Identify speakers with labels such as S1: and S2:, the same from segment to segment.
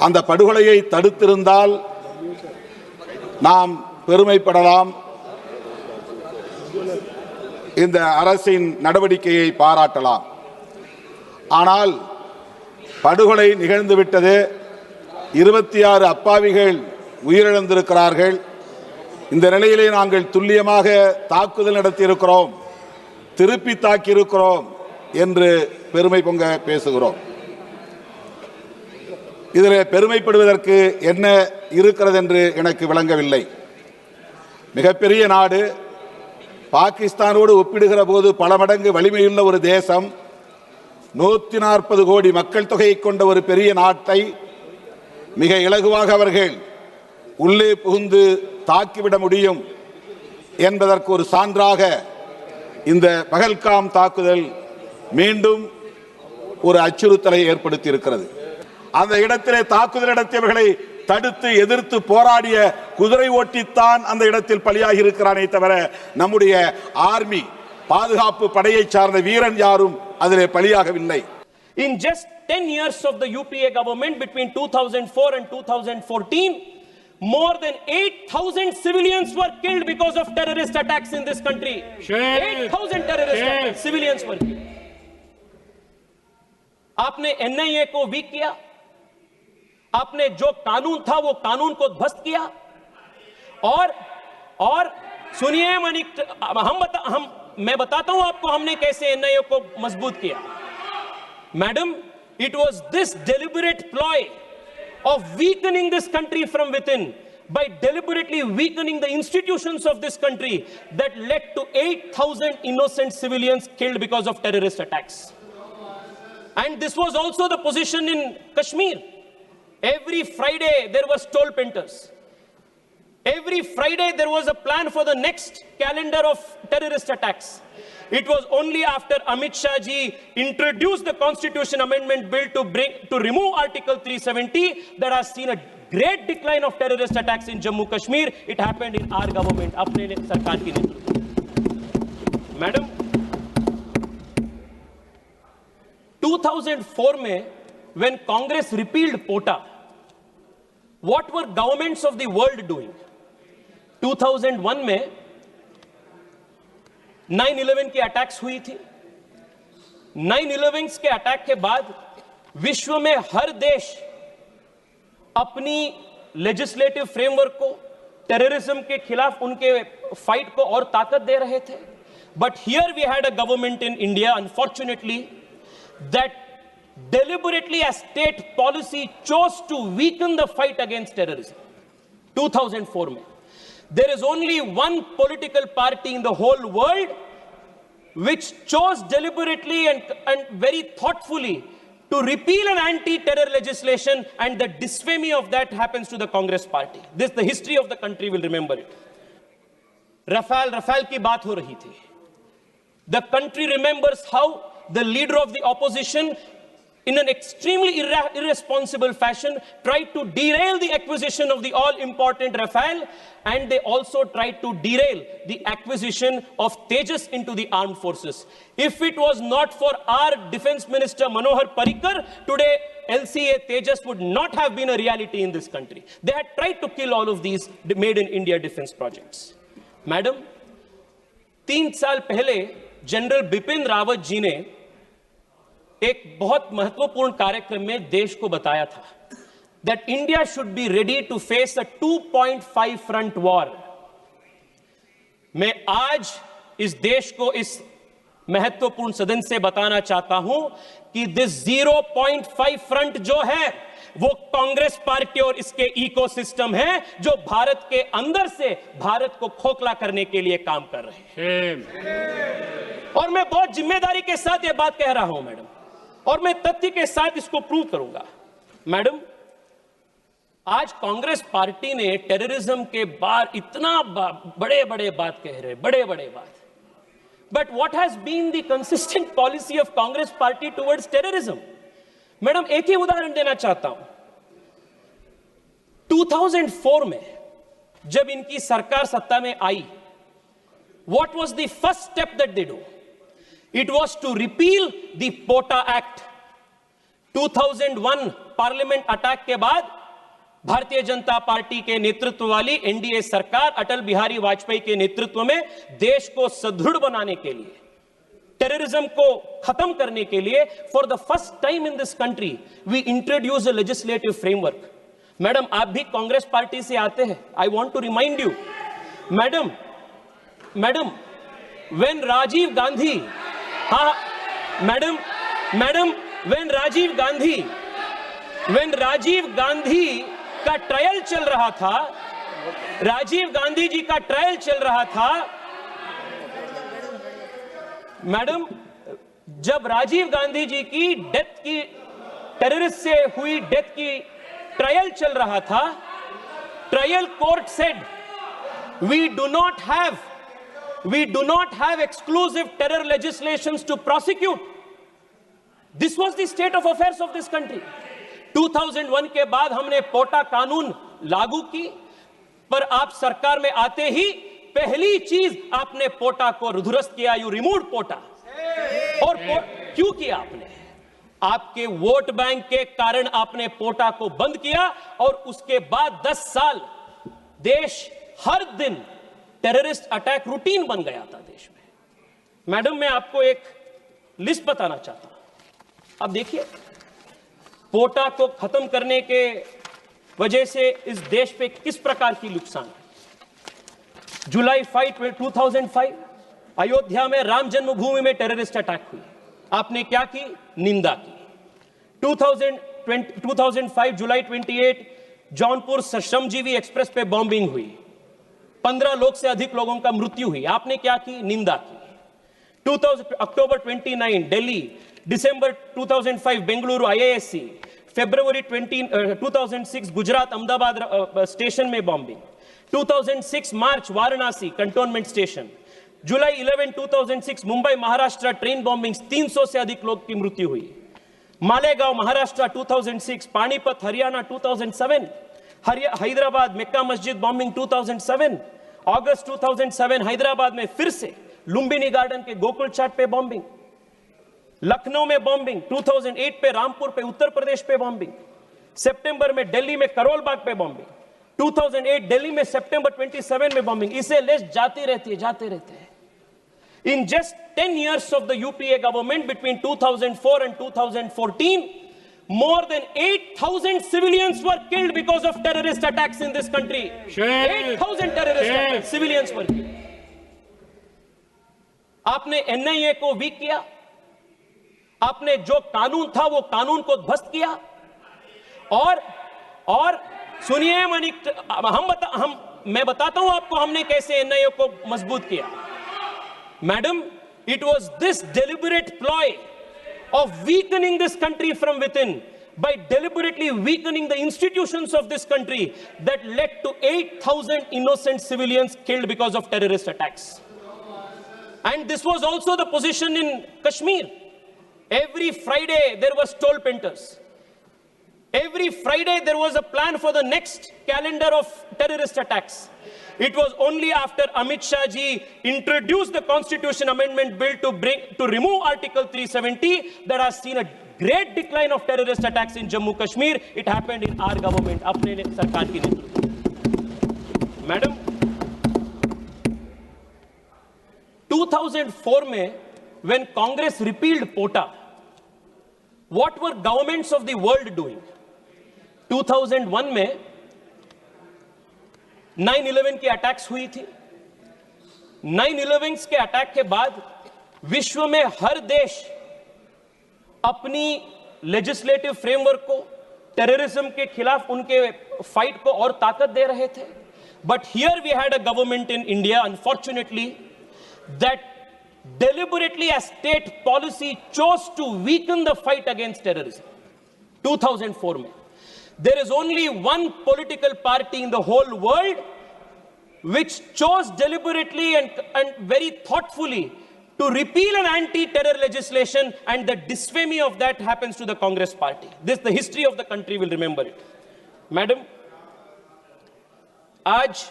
S1: அந்த படுகொலையை தடுத்திருந்தால் நாம் பெருமைப்படலாம், இந்த அரசின் நடவடிக்கையை பாராட்டலாம். ஆனால் படுகொலை நிகழ்ந்துவிட்டது. 26 அப்பாவிகள் உயிரிழந்திருக்கிறார்கள். இந்த நிலையிலே நாங்கள் துல்லியமாக தாக்குதல் நடத்தியிருக்கிறோம், திருப்பி தாக்கியிருக்கிறோம் என்று பெருமை பொங்க பேசுகிறோம். இதில் பெருமைப்படுவதற்கு என்ன இருக்கிறது என்று எனக்கு விளங்கவில்லை. மிகப்பெரிய நாடு, பாகிஸ்தானோடு ஒப்பிடுகிற போது பல மடங்கு வலிமையுள்ள ஒரு தேசம், 140 கோடி மக்கள் தொகையை கொண்ட ஒரு பெரிய நாட்டை மிக இலகுவாக அவர்கள் உள்ளே புகுந்து தாக்கிவிட முடியும் என்பதற்கு ஒரு சான்றாக இந்த பகல்காம் தாக்குதல் மீண்டும் ஒரு அச்சுறுத்தலை ஏற்படுத்தி இருக்கிறது. அந்த இடத்திலே தாக்குதல் நடத்தியவர்களை தடுத்து எதிர்த்து போராடிய குதிரை ஓட்டித்தான் அந்த இடத்தில் பலியாகி இருக்கிறானே தவிர நம்முடைய ஆர்மி பாதுகாப்பு படையை சார்ந்த வீரன் யாரும் அதிலே பலியாகவில்லை.
S2: In just 10 years of the UPA government between 2004 and 2014, more than 8,000 civilians were killed because of terrorist attacks in this country. 8,000 terrorist attacks, civilians were killed. आपने NIA को वीक किया, आपने जो कानून था वो कानून को ध्वस्त किया, और सुनिए मैं बताता हूं आपको हमने कैसे NIA को मजबूत किया. Madam, it was this deliberate ploy of weakening this country from within by deliberately weakening the institutions of this country that led to 8,000 innocent civilians killed because of terrorist attacks. And this was also the position in Kashmir. Every Friday there were stole painters. Every Friday there was a plan for the next calendar of terrorist attacks. It was only after Amit Shah ji introduced the Constitution Amendment Bill to remove Article 370 that has seen a great decline of terrorist attacks in Jammu Kashmir. It happened in our government, अपने सरकार की नेतृत्व. Madam, 2004 में when Congress repealed POTA, what were governments of the world doing? 2001 में 9/11 की attacks हुई थी. 9/11 के अटैक के बाद विश्व में हर देश अपनी लेजिस्लेटिव फ्रेमवर्क को टेररिज्म के खिलाफ उनके फाइट को और ताकत दे रहे थे. But here we had a government in India, unfortunately, that deliberately as state policy chose to weaken the fight against terrorism. 2004 में there is only one political party in the whole world which chose deliberately and very thoughtfully to repeal an anti-terror legislation, and the disfamy of that happens to the Congress party. This, the history of the country will remember it. Rafale की बात हो रही थी. The country remembers how the leader of the opposition in an extremely irresponsible fashion tried to derail the acquisition of the all-important Rafale, and they also tried to derail the acquisition of Tejas into the armed forces. If it was not for our defense minister Manohar Parrikar, today LCA Tejas would not have been a reality in this country. They had tried to kill all of these made in India defense projects. Madam, 3 साल पहले general Bipin Rawat ji ने एक बहुत महत्वपूर्ण कार्यक्रम में देश को बताया था that India should be ready to face a 2.5 front war. मैं आज इस देश को इस महत्वपूर्ण सदन से बताना चाहता हूं कि दिस 0.5 फ्रंट जो है वो कांग्रेस पार्टी और इसके इकोसिस्टम है जो भारत के अंदर से भारत को खोखला करने के लिए काम कर रहे हैं. और मैं बहुत जिम्मेदारी के साथ यह बात कह रहा हूं मैडम, और मैं तथ्य के साथ इसको प्रूव करूंगा. मैडम, आज कांग्रेस पार्टी ने टेररिज्म के बार इतना बड़े बड़े बात कह रहे, बड़े बड़े बात, but what has been the consistent policy of Congress party towards terrorism? Madam, एक ही उदाहरण देना चाहता हूं. 2004 में जब इनकी सरकार सत्ता में आई, what was the first step that they do? It was to repeal the POTA Act. 2001 parliament attack के बाद भारतीय जनता पार्टी के नेतृत्व वाली एनडीए सरकार अटल बिहारी वाजपेयी के नेतृत्व में देश को सुदृढ़ बनाने के लिए, टेररिज्म को खत्म करने के लिए, for the first time in this country we introduce a legislative framework. Madam, आप भी कांग्रेस पार्टी से आते हैं। I want to remind you, madam, when Rajiv Gandhi, हाँ मैडम, व्हेन राजीव गांधी का ट्रायल चल रहा था, राजीव गांधी जी का ट्रायल चल रहा था, मैडम, जब राजीव गांधी जी की डेथ की, टेररिस्ट से हुई डेथ की ट्रायल चल रहा था, trial court said we do not have exclusive terror legislations to prosecute. This was the state of affairs of this country. 2001 के बाद हमने पोटा कानून लागू की, पर आप सरकार में आते ही पहली चीज आपने पोटा को दुरुस्त किया, यू रिमूव पोटा। और क्यों किया आपने? आपके वोट बैंक के कारण आपने पोटा को बंद किया, और उसके बाद 10 साल देश हर दिन टेररिस्ट अटैक रूटीन बन गया था देश में। मैडम, मैं आपको एक लिस्ट बताना चाहता हूं। अब देखिए, पोटा को खत्म करने के वजह से इस देश पे किस प्रकार की नुकसान है। जुलाई 5, 2005 अयोध्या में राम जन्मभूमि में टेररिस्ट अटैक हुई, आपने क्या की? निंदा की। 2005 जुलाई 28 जौनपुर श्रमजीवी एक्सप्रेस पे बॉम्बिंग हुई, 15 लोग से अधिक लोगों का मृत्यु हुई, आपने क्या की? निंदा की। अक्टूबर 29 दिल्ली, दिसंबर 2005 बेंगलुरु IISc, फरवरी 2006 गुजरात अहमदाबाद स्टेशन में बॉम्बिंग, 2006 मार्च वाराणसी कंटोनमेंट स्टेशन, जुलाई 11 2006 मुंबई महाराष्ट्र ट्रेन बॉम्बिंग, 300 से अधिक लोग की मृत्यु हुई। मालेगांव महाराष्ट्र 2006, पानीपत हरियाणा 2007, हैदराबाद मक्का मस्जिद बॉम्बिंग 2007, अगस्त 2007 हैदराबाद में फिर से लुम्बिनी गार्डन के गोकुल चाट पे बॉम्बिंग, लखनऊ में बॉम्बिंग, 2008 पे रामपुर पे उत्तर प्रदेश पे बॉम्बिंग, सितंबर में दिल्ली में करोल बाग पे बॉम्बिंग, 2008 दिल्ली में सितंबर 27 में बॉम्बिंग। इसे लिस्ट जाते रहते हैं। In just 10 years of the UPA government between 2004 and 2014, more than 8,000 civilians were killed because of terrorist attacks in this country. 8,000 terrorist attacks, civilians were killed. आपने NIA को वीक किया, आपने जो कानून था वो कानून को ध्वस्त किया, और सुनिए मैं बताता हूं आपको हमने कैसे NIA को मजबूत किया। Madam, it was this deliberate ploy of weakening this country from within, by deliberately weakening the institutions of this country, that led to 8,000 innocent civilians killed because of terrorist attacks. And this was also the position in Kashmir. Every Friday there were toll painters. Every Friday there was a plan for the next calendar of terrorist attacks. It was only after Amit Shah ji introduced the Constitution Amendment Bill to remove Article 370 that has seen a great decline of terrorist attacks in Jammu Kashmir. It happened in our government, अपने सरकार की नेतृत्व। Madam, 2004 में when Congress repealed POTA, what were governments of the world doing? 2001 में 9/11 की attacks हुई थी। 9/11 के अटैक के बाद विश्व में हर देश अपनी लेजिस्लेटिव फ्रेमवर्क को, टेररिज्म के खिलाफ उनके फाइट को और ताकत दे रहे थे। But here we had a government in India, unfortunately, that deliberately as state policy chose to weaken the fight against terrorism. 2004 में there is only one political party in the whole world which chose deliberately and very thoughtfully to repeal an anti-terror legislation, and the disfamy of that happens to the Congress party. This, the history of the country will remember it. Madam, आज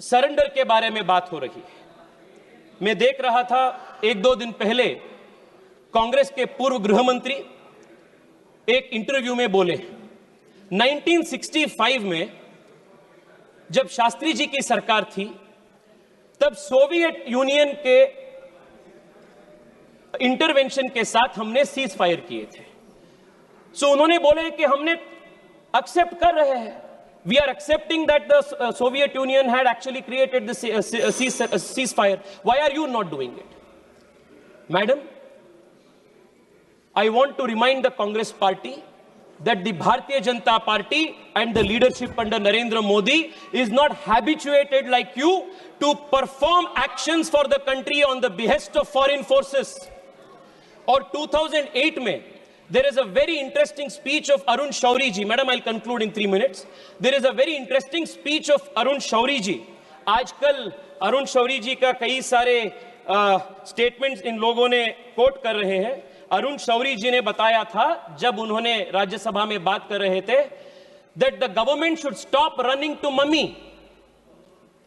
S2: surrender के बारे में बात हो रही है। मैं देख रहा था 1-2 दिन पहले कांग्रेस के पूर्व गृह मंत्री एक इंटरव्यू में बोले 1965 में जब शास्त्री जी की सरकार थी तब सोवियत यूनियन के इंटरवेंशन के साथ हमने सीज फायर किए थे। सो उन्होंने बोले कि हमने एक्सेप्ट कर रहे हैं, we are accepting that the Soviet Union had actually created the ceasefire, why are you not doing it? Madam, I want to remind the Congress party that the Bharatiya Janata Party and the leadership under Narendra Modi is not habituated like you to perform actions for the country on the behest of foreign forces. Or 2008 mein, there is a very interesting speech of Arun Shauri ji. Madam, I'll conclude in 3 minutes. There is a very interesting speech of Arun Shauri ji. आजकल अरुण शौरी जी का कई सारे statements in लोगों ने coat कर रहे हैं। अरुण शौरी जी ने बताया था जब उन्होंने राज्यसभा में बात कर रहे थे that the government should stop running to mummy.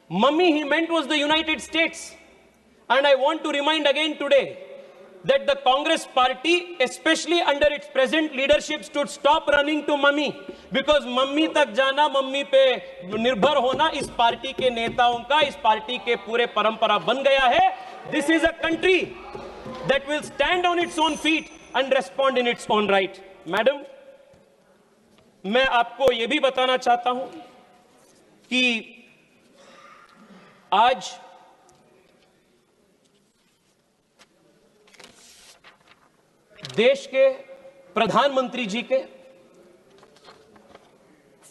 S2: Mummy he meant was the United States. And I want to remind again today that the Congress party, especially under its present leadership, should stop running to mummy, because mummy तक जाना, mummy पे निर्भर होना इस party के नेताओं का, इस पार्टी के पूरे परंपरा बन गया है। This is a country that will stand on its own feet and respond in its own right. Madam, मैं आपको यह भी बताना चाहता हूं कि आज देश के प्रधानमंत्री जी के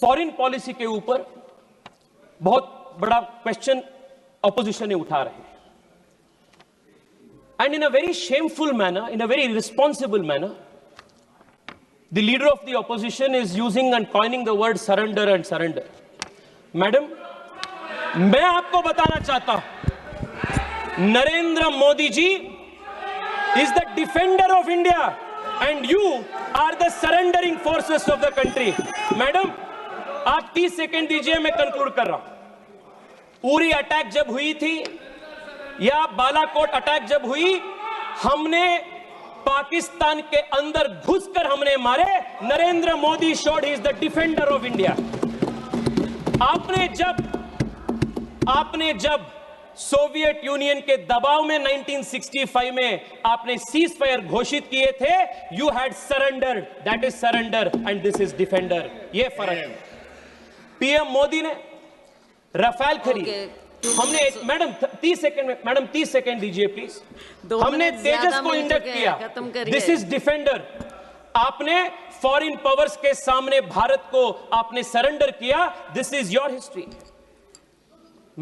S2: फॉरेन पॉलिसी के ऊपर बहुत बड़ा क्वेश्चन ऑपोजिशन ने उठा रहे हैं। And in a very shameful manner, in a very irresponsible manner, the leader of the opposition is using and coining the word surrender and surrender. Madam, मैं आपको बताना चाहता हूं, Narendra Modi ji is the defender of India and you are the surrendering forces of the country. Madam, आप 30 second दीजिए, मैं conclude कर रहा हूं। उरी अटैक जब हुई थी या बालाकोट अटैक जब हुई, हमने पाकिस्तान के अंदर घुसकर हमने मारे। Narendra Modi showed he is the defender of India. आपने जब सोवियत यूनियन के दबाव में 1965 में आपने सीज फायर घोषित किए थे, you had surrender, that is surrender and this is defender. ये फर्क है। पीएम मोदी ने रफाल खरीद, हमने मैडम 30 सेकंड में, मैडम 30 सेकंड दीजिए प्लीज। हमने तेजस को इंडक्ट किया, दिस इज डिफेंडर। आपने फॉरेन पावर्स के सामने भारत को आपने सरेंडर किया, this is your history.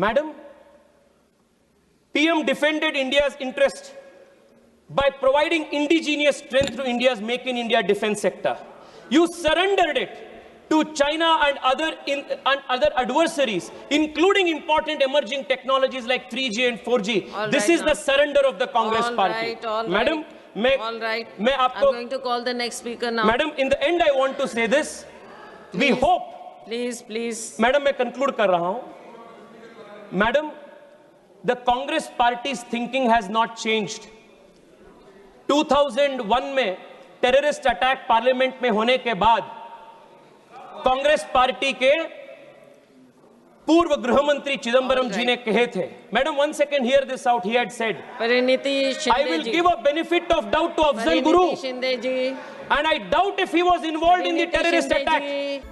S2: Madam, PM defended India's interest by providing indigenous strength to India's Make in India defense sector. You surrendered it to China and other adversaries, including important emerging technologies like 3G and 4G. This is the surrender of the Congress party. Madam, मैं आपको,
S3: I'm going to call the next speaker now.
S2: Madam, in the end, I want to say this. We hope.
S3: Please.
S2: Madam, मैं conclude कर रहा हूं। Madam, the Congress party's thinking has not changed. 2001 में terrorist attack parliament में होने के बाद Congress party के पूर्व गृह मंत्री चिदंबरम जी ने कहे थे, madam 1 second, hear this out, he had said,
S3: Praniti Shinde
S2: I will
S3: ji,
S2: give a benefit of doubt to Afzal Guru,
S3: Praniti Shinde ji,
S2: and I doubt if he was involved in the terrorist
S3: Shinde
S2: attack.
S3: Ji,